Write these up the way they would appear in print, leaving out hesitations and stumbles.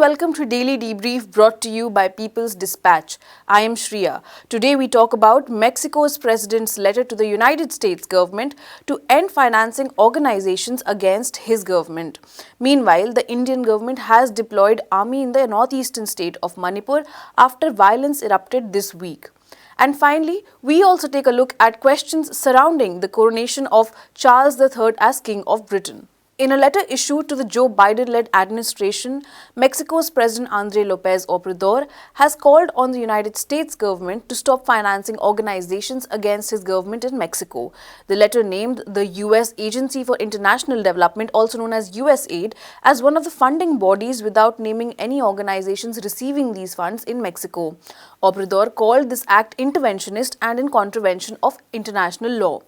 welcome to Daily Debrief brought to you by People's Dispatch. I am Shriya. Today we talk about Mexico's president's letter to the United States government to end financing organizations against his government. Meanwhile, the Indian government has deployed army in the northeastern state of Manipur after violence erupted this week. And finally, we also take a look at questions surrounding the coronation of Charles III as King of Britain. In a letter issued to the Joe Biden-led administration, Mexico's President Andrés López Obrador has called on the United States government to stop financing organizations against his government in Mexico. The letter named the U.S. Agency for International Development, also known as USAID, as one of the funding bodies without naming any organizations receiving these funds in Mexico. Obrador called this act interventionist and in contravention of international law.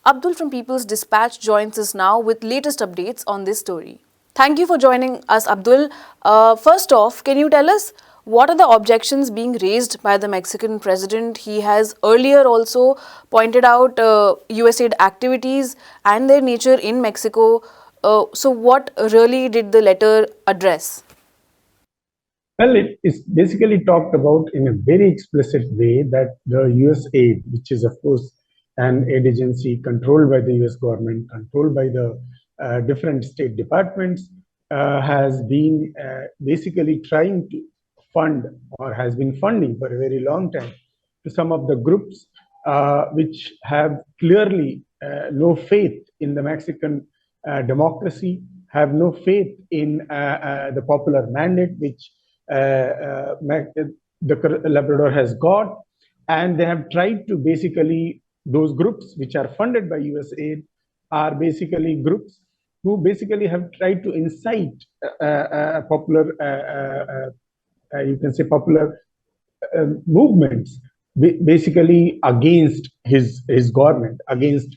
Abdul from People's Dispatch joins us now with latest updates on this story. Thank you for joining us, Abdul. First off, can you tell us what are the objections being raised by the Mexican president? He has earlier also pointed out USAID activities and their nature in Mexico. So what really did the letter address? Well, it is basically talked about in a very explicit way that the USAID, which is, of course, an aid agency controlled by the US government, controlled by the different state departments, has been basically trying to fund or has been funding for a very long time to some of the groups which have clearly no faith in the Mexican democracy, have no faith in the popular mandate which the Labrador has got, and they have tried to basically, those groups which are funded by USAID are basically groups who basically have tried to incite popular, you can say popular movements, basically against his government, against.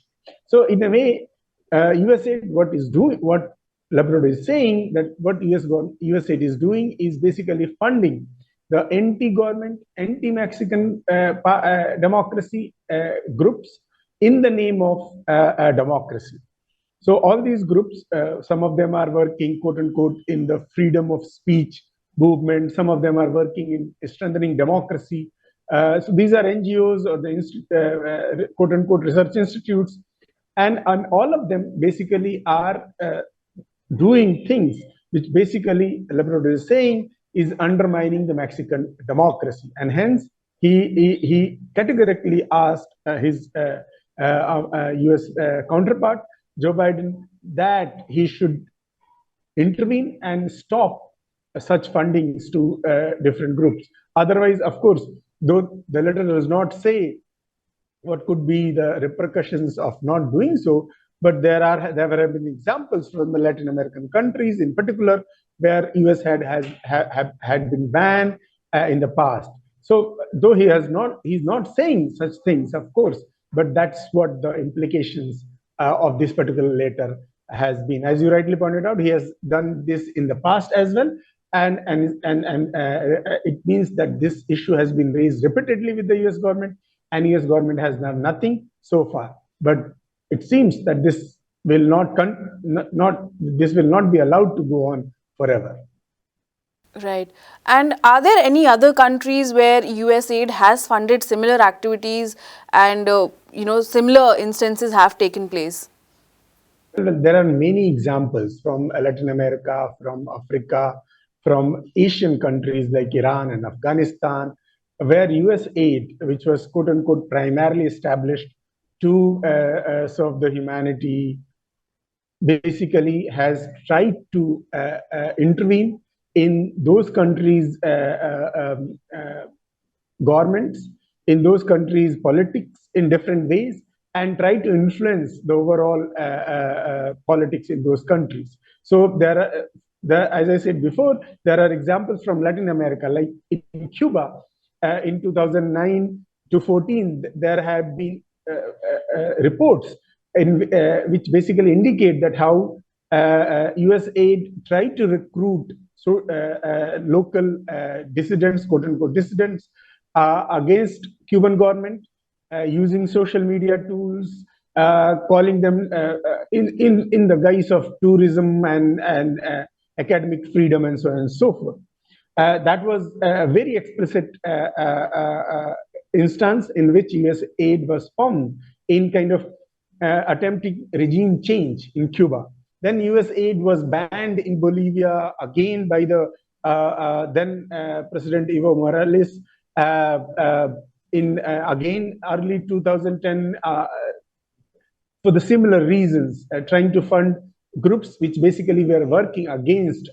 So in a way, USAID, what Labrador is saying, that what USAID is doing is basically funding the anti-government, anti-Mexican democracy groups in the name of democracy. So all these groups, some of them are working, quote unquote, in the freedom of speech movement. Some of them are working in strengthening democracy. So these are NGOs or the quote unquote research institutes. And all of them basically are doing things which basically Labrador is saying is undermining the Mexican democracy. And hence, he categorically asked his US counterpart, Joe Biden, that he should intervene and stop such fundings to different groups. Otherwise, of course, though the letter does not say what could be the repercussions of not doing so, but there have been examples from the Latin American countries, in particular, where US had been banned in the past. So, though he's not saying such things, of course, but that's what the implications of this particular letter has been. As you rightly pointed out, he has done this in the past as well, and it means that this issue has been raised repeatedly with the US government, and US government has done nothing so far. But it seems that this will not be allowed to go on forever. Right. And are there any other countries where USAID has funded similar activities and similar instances have taken place? There are many examples from Latin America, from Africa, from Asian countries like Iran and Afghanistan, where USAID, which was quote unquote primarily established to serve the humanity, basically has tried to intervene in those countries' governments, in those countries' politics in different ways, and try to influence the overall politics in those countries. So as I said before, there are examples from Latin America, like in Cuba, in 2009 to 14, there have been reports which basically indicate that how USAID tried to recruit local dissidents, quote unquote dissidents, against Cuban government using social media tools, calling them in the guise of tourism and academic freedom and so on and so forth. That was a very explicit instance in which US aid was formed in kind of attempting regime change in Cuba. Then US aid was banned in Bolivia again by the then President Evo Morales in again early 2010 for the similar reasons, trying to fund groups which basically were working against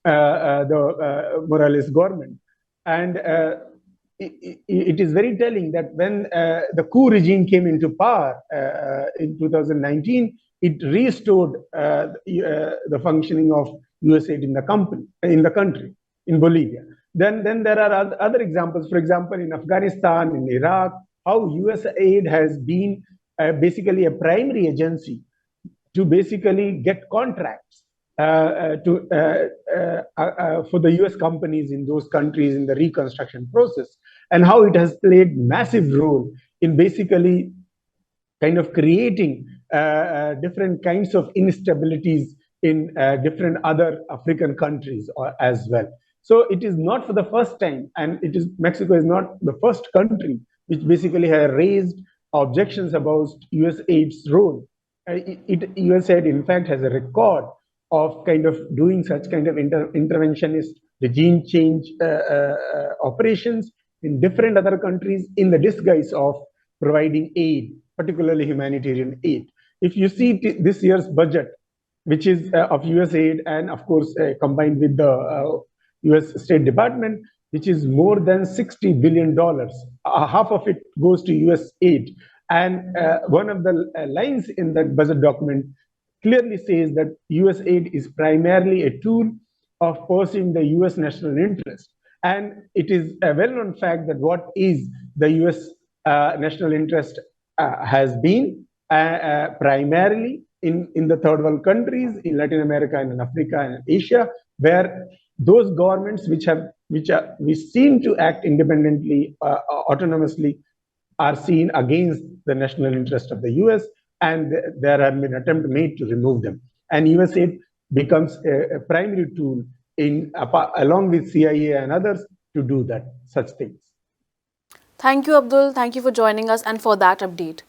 the Morales government. And it is very telling that when the coup regime came into power in 2019, it restored the functioning of USAID in the country, in Bolivia. Then there are other examples. For example, in Afghanistan, in Iraq, how USAID has been basically a primary agency to basically get contracts for the US companies in those countries in the reconstruction process, and how it has played massive role in basically kind of creating different kinds of instabilities in different other African countries as well. So it is not for the first time, and Mexico is not the first country which basically has raised objections about USAID's role. USAID, in fact, has a record of kind of doing such kind of interventionist regime change operations in different other countries in the disguise of providing aid, particularly humanitarian aid. If you see this year's budget, which is of USAID and of course combined with the US State Department, which is more than $60 billion. Half of it goes to US aid. And one of the lines in that budget document clearly says that US aid is primarily a tool of pursuing the US national interest. And it is a well-known fact that what is the US national interest has been primarily in the third world countries, in Latin America and in Africa and Asia, where those governments which seem to act independently, autonomously, are seen against the national interest of the US, and there have been attempts made to remove them. And USAID becomes a primary tool along with CIA and others to do such things. Thank you, Abdul. Thank you for joining us and for that update.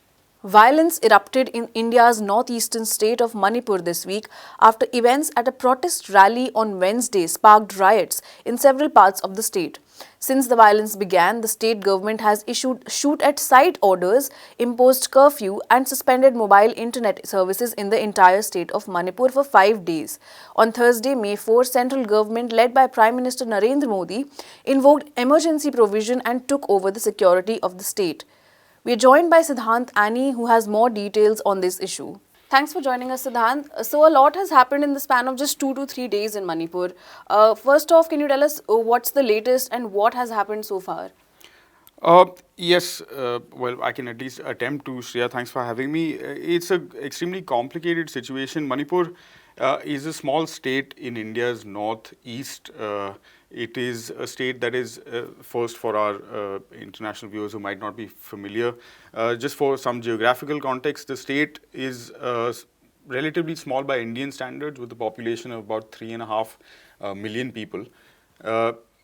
Violence erupted in India's northeastern state of Manipur this week after events at a protest rally on Wednesday sparked riots in several parts of the state. Since the violence began, the state government has issued shoot-at-sight orders, imposed curfew and suspended mobile internet services in the entire state of Manipur for 5 days. On Thursday, May 4, central government led by Prime Minister Narendra Modi invoked emergency provision and took over the security of the state. We are joined by Sidhant Ani, who has more details on this issue. Thanks for joining us, Sidhant. So, a lot has happened in the span of just 2 to 3 days in Manipur. First off, can you tell us what's the latest and what has happened so far? Yes, well, I can at least attempt to. Shreya, thanks for having me. It's an extremely complicated situation. Manipur is a small state in India's northeast. It is a state that is, first for our international viewers who might not be familiar, just for some geographical context, the state is relatively small by Indian standards with a population of about 3.5 million people.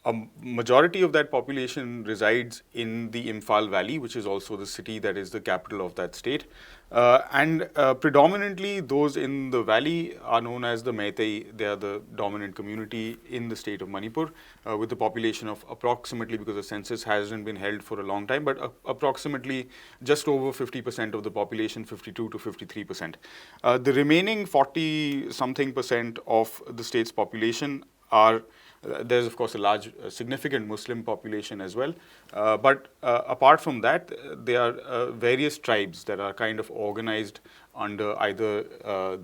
A majority of that population resides in the Imphal Valley, which is also the city that is the capital of that state. And predominantly those in the valley are known as the Meitei. They are the dominant community in the state of Manipur, with a population of approximately, because the census hasn't been held for a long time, but approximately just over 50% of the population, 52 to 53%. The remaining 40-something% of the state's population are there's of course a large, significant Muslim population as well. But apart from that, there are various tribes that are kind of organized under either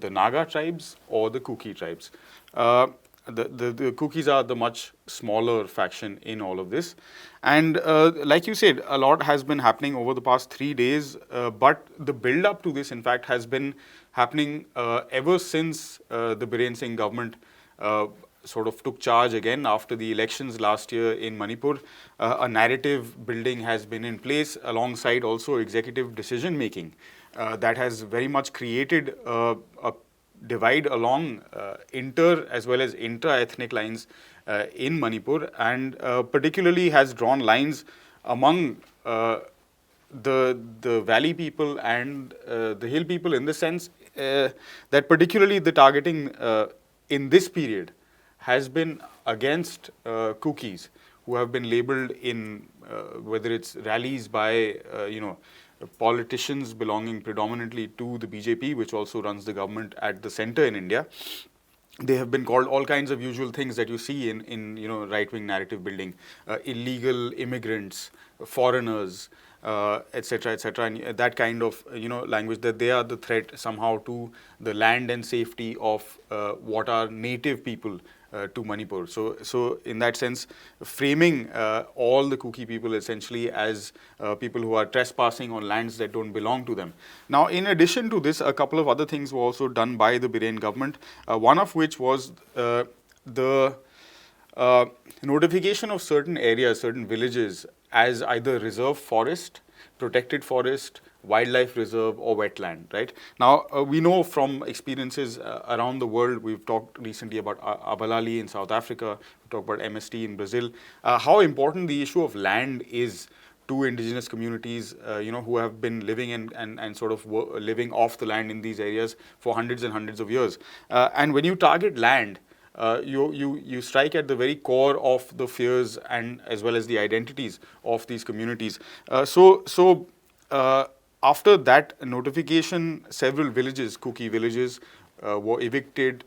the Naga tribes or the Kuki tribes. The Kukis are the much smaller faction in all of this. And like you said, a lot has been happening over the past 3 days, but the build up to this, in fact, has been happening ever since the Biren Singh government sort of took charge again after the elections last year in Manipur. A narrative building has been in place alongside also executive decision making that has very much created a divide along inter as well as intra-ethnic lines in Manipur, and particularly has drawn lines among the valley people and the hill people, in the sense that particularly the targeting in this period has been against cookies who have been labeled in whether it's rallies by politicians belonging predominantly to the BJP, which also runs the government at the center in India. They have been called all kinds of usual things that you see in right-wing narrative building: illegal immigrants, foreigners, etc., etc., and that kind of language, that they are the threat somehow to the land and safety of what are native people to Manipur. So in that sense, framing all the Kuki people essentially as people who are trespassing on lands that don't belong to them. Now, in addition to this, a couple of other things were also done by the Birren government, one of which was the notification of certain areas, certain villages, as either reserve forest, protected forest, wildlife reserve, or wetland, right? Now, we know from experiences around the world, we've talked recently about Abalali in South Africa, we talked about MST in Brazil, how important the issue of land is to indigenous communities, who have been living and sort of living off the land in these areas for hundreds and hundreds of years. And when you target land, you strike at the very core of the fears and as well as the identities of these communities. After that notification, several villages, Kuki villages, were evicted,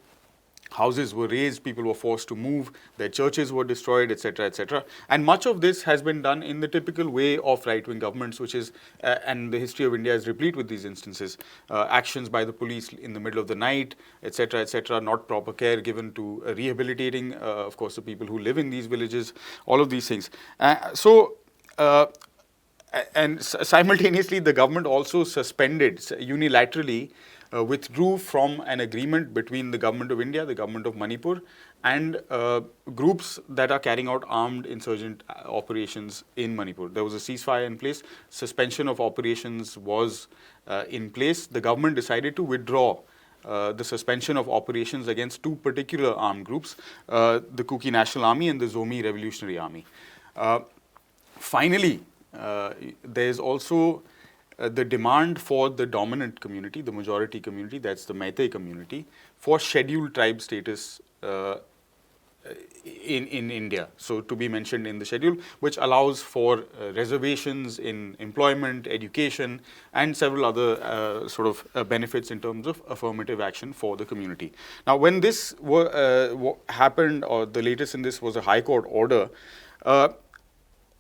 houses were razed, people were forced to move, their churches were destroyed, etc., etc. And much of this has been done in the typical way of right-wing governments, which is, and the history of India is replete with these instances, actions by the police in the middle of the night, etc., etc., not proper care given to rehabilitating, of course, the people who live in these villages, all of these things. And simultaneously, the government also suspended unilaterally, withdrew from an agreement between the government of India, the government of Manipur, and groups that are carrying out armed insurgent operations in Manipur. There was a ceasefire in place, suspension of operations was in place. The government decided to withdraw the suspension of operations against two particular armed groups, the Kuki National Army and the Zomi Revolutionary Army. Finally, there is also the demand for the dominant community, the majority community, that's the Meitei community, for scheduled tribe status in India. So to be mentioned in the schedule, which allows for reservations in employment, education, and several other sort of benefits in terms of affirmative action for the community. Now, when this happened, or the latest in this was a High Court order,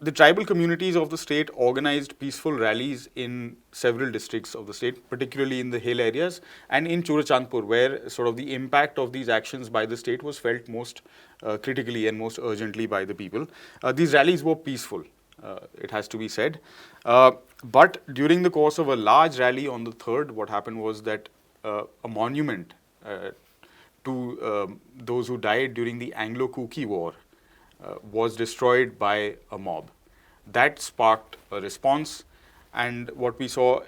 the tribal communities of the state organized peaceful rallies in several districts of the state, particularly in the hill areas and in Churachandpur, where sort of the impact of these actions by the state was felt most critically and most urgently by the people. These rallies were peaceful, it has to be said. But during the course of a large rally on the 3rd, what happened was that a monument to those who died during the Anglo-Kuki War was destroyed by a mob. That sparked a response, and what we saw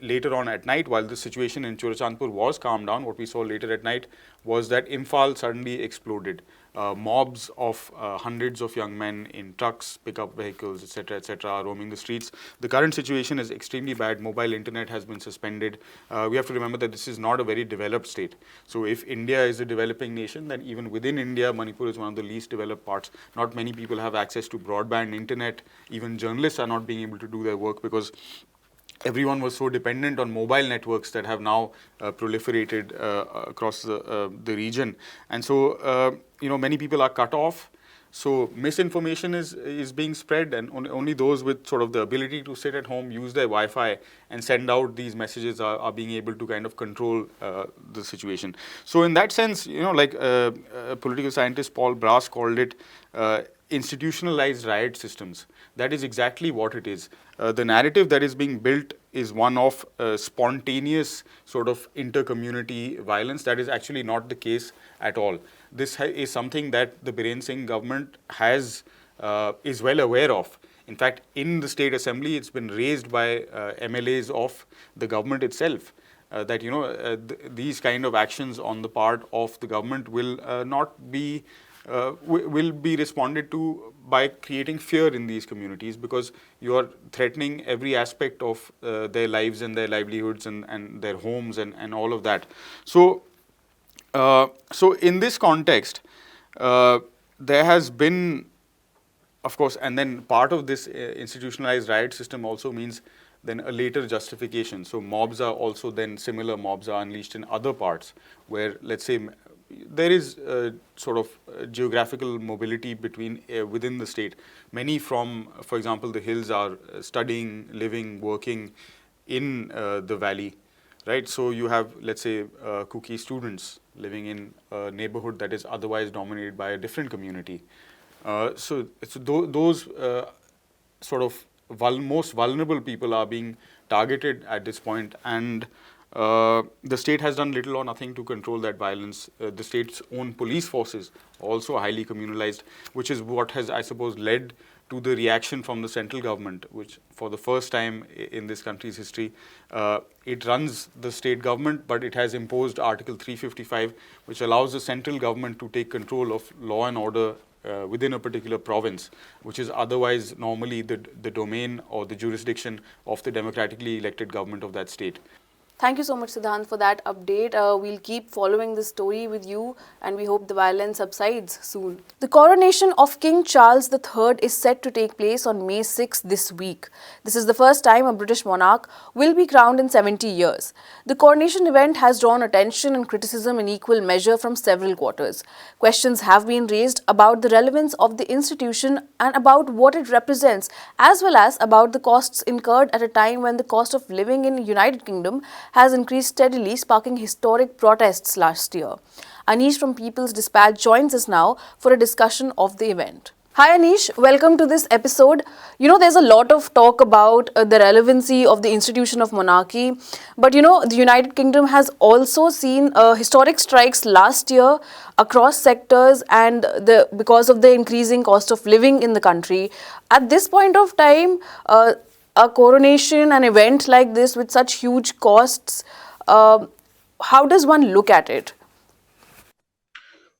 later on at night, while the situation in Churachandpur was calmed down, what we saw later at night was that Imphal suddenly exploded. Mobs of hundreds of young men in trucks, pickup vehicles, etc., are roaming the streets. The current situation is extremely bad. Mobile internet has been suspended. We have to remember that this is not a very developed state. So if India is a developing nation, then even within India, Manipur is one of the least developed parts. Not many people have access to broadband internet. Even journalists are not being able to do their work because everyone was so dependent on mobile networks that have now proliferated across the region. And so, many people are cut off. So misinformation is being spread, and only those with sort of the ability to sit at home, use their Wi-Fi, and send out these messages are being able to kind of control the situation. So in that sense, like political scientist Paul Brass called it, institutionalized riot systems. That is exactly what it is. The narrative that is being built is one of spontaneous sort of inter-community violence. That is actually not the case at all. This is something that the Birren Singh government is well aware of. In fact, in the State Assembly, it's been raised by MLAs of the government itself. that these kind of actions on the part of the government will not be will be responded to by creating fear in these communities, because you are threatening every aspect of their lives and their livelihoods and their homes and all of that. So so in this context, there has been, of course, and then part of this institutionalized riot system also means then a later justification. So mobs are also then, similar mobs are unleashed in other parts where, let's say, there is sort of geographical mobility between within the state. Many from, for example, the hills are studying, living, working in the valley, right? So you have, let's say, Kuki students living in a neighborhood that is otherwise dominated by a different community. So those sort of most vulnerable people are being targeted at this point, and the state has done little or nothing to control that violence. The state's own police forces also highly communalized, which is what has, I suppose, led to the reaction from the central government, which for the first time in this country's history, it runs the state government, but it has imposed Article 355, which allows the central government to take control of law and order within a particular province, which is otherwise normally the domain or the jurisdiction of the democratically elected government of that state. Thank you so much, Sidhant, for that update. We'll keep following this story with you, and we hope the violence subsides soon. The coronation of King Charles III is set to take place on May 6 this week. This is the first time a British monarch will be crowned in 70 years. The coronation event has drawn attention and criticism in equal measure from several quarters. Questions have been raised about the relevance of the institution and about what it represents, as well as about the costs incurred at a time when the cost of living in the United Kingdom has increased steadily, sparking historic protests last year. Anish from People's Dispatch joins us now for a discussion of the event. Hi Anish, welcome to this episode. There's a lot of talk about the relevancy of the institution of monarchy, but the United Kingdom has also seen historic strikes last year across sectors, and because of the increasing cost of living in the country. At this point of time, a coronation, an event like this with such huge costs, how does one look at it?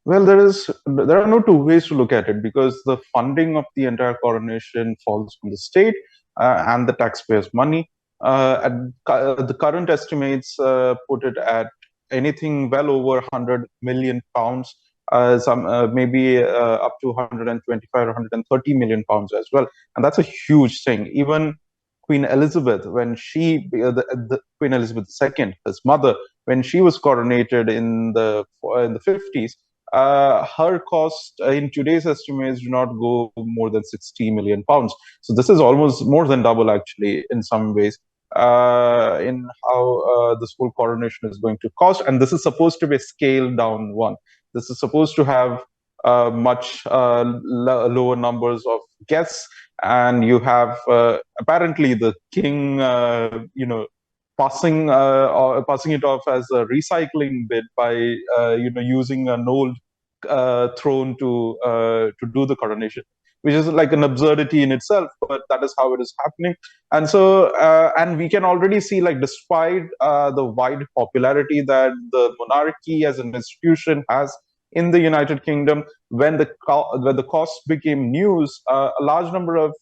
Well, there are no two ways to look at it, because the funding of the entire coronation falls from the state and the taxpayers' money. The current estimates put it at anything well over 100 million pounds, some maybe up to 125 or 130 million pounds as well, and that's a huge thing. Even Queen Elizabeth, when Queen Elizabeth II, his mother, when she was coronated in the 50s, her cost in today's estimates do not go more than 60 million pounds. So this is almost more than double, actually, in some ways, in how this whole coronation is going to cost. And this is supposed to be a scaled down one. This is supposed to have much lower numbers of guests, and you have apparently the king, passing it off as a recycling bid by using an old throne to do the coronation, which is like an absurdity in itself, but that is how it is happening. And so, and we can already see, like, despite the wide popularity that the monarchy as an institution has in the United Kingdom, when the cost became news, a large number of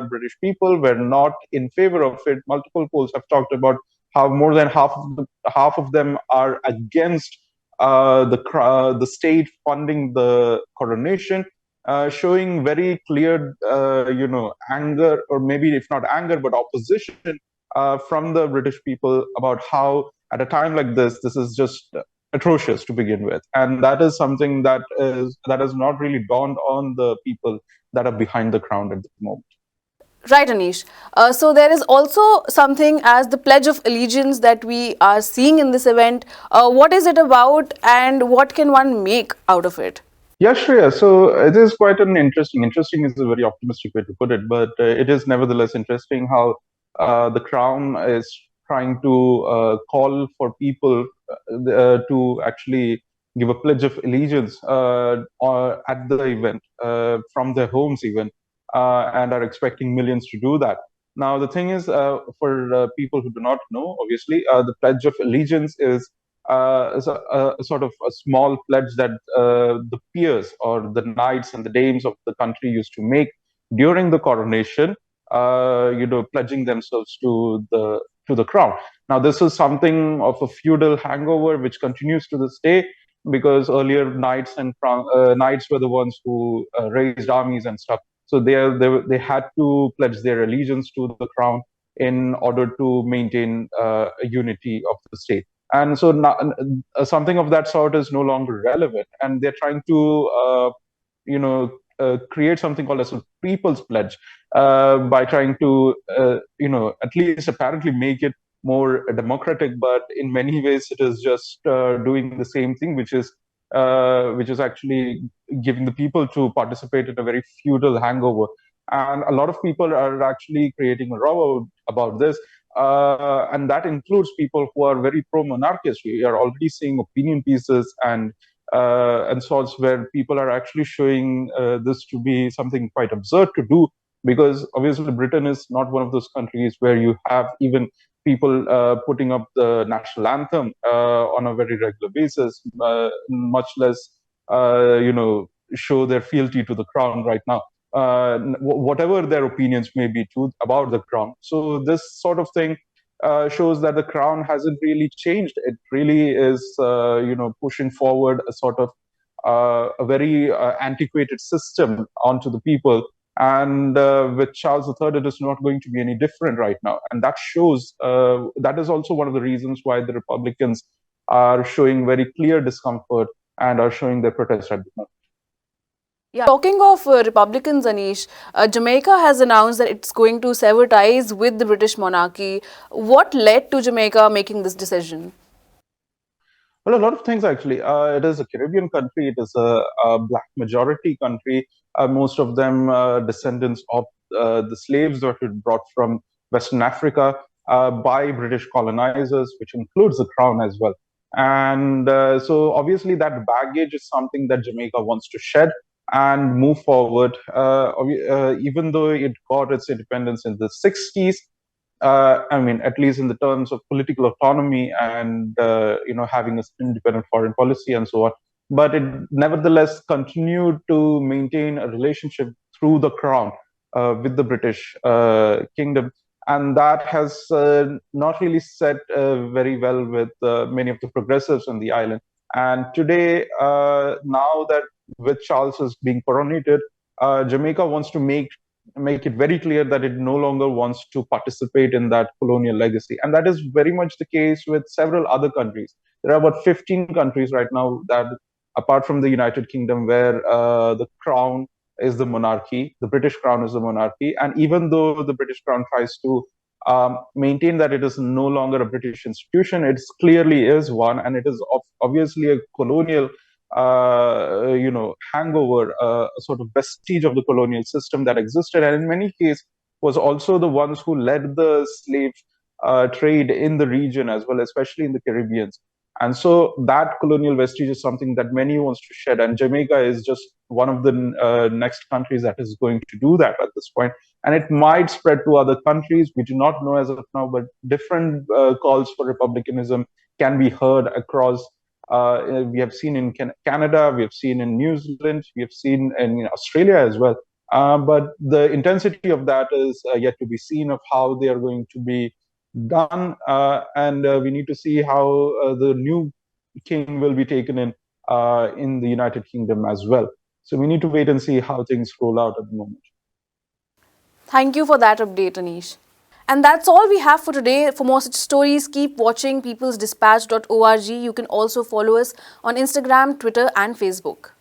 British people were not in favor of it. Multiple polls have talked about how more than half of them are against the state funding the coronation, showing very clear, anger, or maybe if not anger, but opposition from the British people about how, at a time like this is just atrocious to begin with, and that is something that has not really dawned on the people that are behind the crown at the moment. Right, Anish. So there is also something as the Pledge of Allegiance that we are seeing in this event. What is it about, and what can one make out of it? Yeah, Shreya. So it is quite an interesting. Interesting is a very optimistic way to put it, but it is nevertheless interesting how the Crown is trying to call for people to actually give a pledge of allegiance at the event from their homes, even, and are expecting millions to do that. Now, the thing is, for people who do not know, obviously, the Pledge of Allegiance is a sort of a small pledge that the peers or the knights and the dames of the country used to make during the coronation, pledging themselves to the crown. Now, this is something of a feudal hangover which continues to this day, because earlier knights were the ones who raised armies and stuff. So they had to pledge their allegiance to the crown in order to maintain a unity of the state. And so now, something of that sort is no longer relevant, and they're trying to create something called as a people's pledge, by trying to at least apparently make it more democratic. But in many ways it is just doing the same thing, which is actually giving the people to participate in a very feudal hangover. And a lot of people are actually creating a row about this, and that includes people who are very pro-monarchist. We are already seeing opinion pieces and sorts where people are actually showing this to be something quite absurd to do, because obviously Britain is not one of those countries where you have even people putting up the national anthem on a very regular basis, much less show their fealty to the crown right now, whatever their opinions may be about the crown. So this sort of thing shows that the crown hasn't really changed. It really is, pushing forward a sort of a very antiquated system onto the people. And with Charles III, it is not going to be any different right now. And that shows, that is also one of the reasons why the Republicans are showing very clear discomfort and are showing their protest at the moment. Yeah. Talking of Republicans, Anish, Jamaica has announced that it's going to sever ties with the British monarchy. What led to Jamaica making this decision? Well, a lot of things actually. It is a Caribbean country. It is a black majority country. Most of them descendants of the slaves that were brought from Western Africa by British colonizers, which includes the crown as well. And so obviously that baggage is something that Jamaica wants to shed and move forward. Even though it got its independence in the 60s, I mean, at least in the terms of political autonomy and having an independent foreign policy and so on. But it nevertheless continued to maintain a relationship through the crown with the British kingdom, and that has not really set very well with many of the progressives on the island. And today, now that with Charles is being coronated, Jamaica wants to make it very clear that it no longer wants to participate in that colonial legacy. And that is very much the case with several other countries. There are about 15 countries right now that, apart from the United Kingdom, where the crown is the monarchy, the British crown is the monarchy. And even though the British crown tries to maintain that it is no longer a British institution, it clearly is one, and it is obviously a colonial hangover, a sort of vestige of the colonial system that existed, and in many cases was also the ones who led the slave trade in the region as well, especially in the Caribbean. And so that colonial vestige is something that many wants to shed, and Jamaica is just one of the next countries that is going to do that at this point. And it might spread to other countries. We do not know as of now, but different calls for republicanism can be heard across. We have seen in Canada, we have seen in New Zealand, we have seen in Australia as well. But the intensity of that is yet to be seen, of how they are going to be done. And we need to see how the new king will be taken in the United Kingdom as well. So we need to wait and see how things roll out at the moment. Thank you for that update, Anish. And that's all we have for today. For more such stories, keep watching peoplesdispatch.org. You can also follow us on Instagram, Twitter, and Facebook.